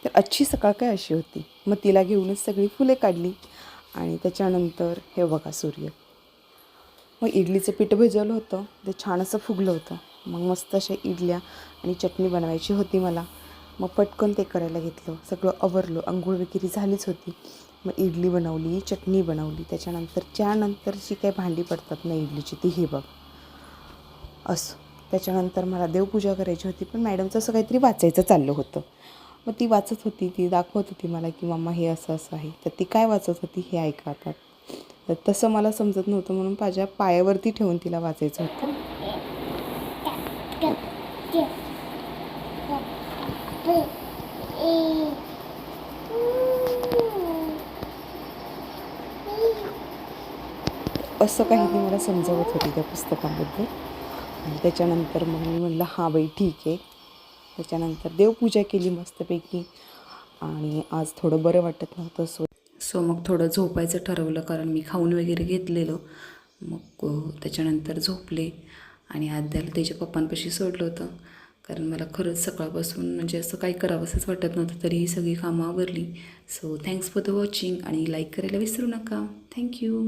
तर आजची सकाळ काय अशी होती. मग तिला घेऊनच सगळी फुले काढली आणि त्याच्यानंतर हे बघा सूर्य. मग इडलीचं पीठ भिजवलं होतं, ते छान असं फुगलं होतं. मग मस्त अशा इडल्या आणि चटणी बनवायची होती मला. मग पटकन ते करायला घेतलं, सगळं आवरलं, अंघोळ वगैरे झालीच होती. मग इडली बनवली, चटणी बनवली, त्याच्यानंतर जी काही भांडी पडतात ना इडलीची ती हे बघ असं. त्याच्यानंतर मला देवपूजा करायची होती, पण मॅडमचं असं काहीतरी वाचायचं चाललं होतं. मग ती वाचत होती, ती दाखवत होती मला की मम्मा हे असं असं आहे. तर ती काय वाचत होती हे ऐका आता. तर तसं मला समजत नव्हतं म्हणून माझ्या पायावरती ठेवून तिला वाचायचं होतं. असं काही ती मला समजावत होती त्या पुस्तकाबद्दल. आणि त्याच्यानंतर मग मी म्हणलं हां बाई ठीक आहे. त्याच्यानंतर देवपूजा केली मस्तपैकी आणि आज थोडं बरं वाटत नव्हतं सो मग थोडं झोपायचं ठरवलं, कारण मी खाऊन वगैरे घेतलेलं. मग त्याच्यानंतर झोपले आणि आद्याला त्याच्या पप्पांपाशी सोडलं होतं, कारण मला खरंच सकाळपासून म्हणजे असं काही करावंसंच वाटत नव्हतं. तरी ही सगळी कामं आवरली. So thanks for the watching आणि लाईक करायला विसरू नका. थँक्यू.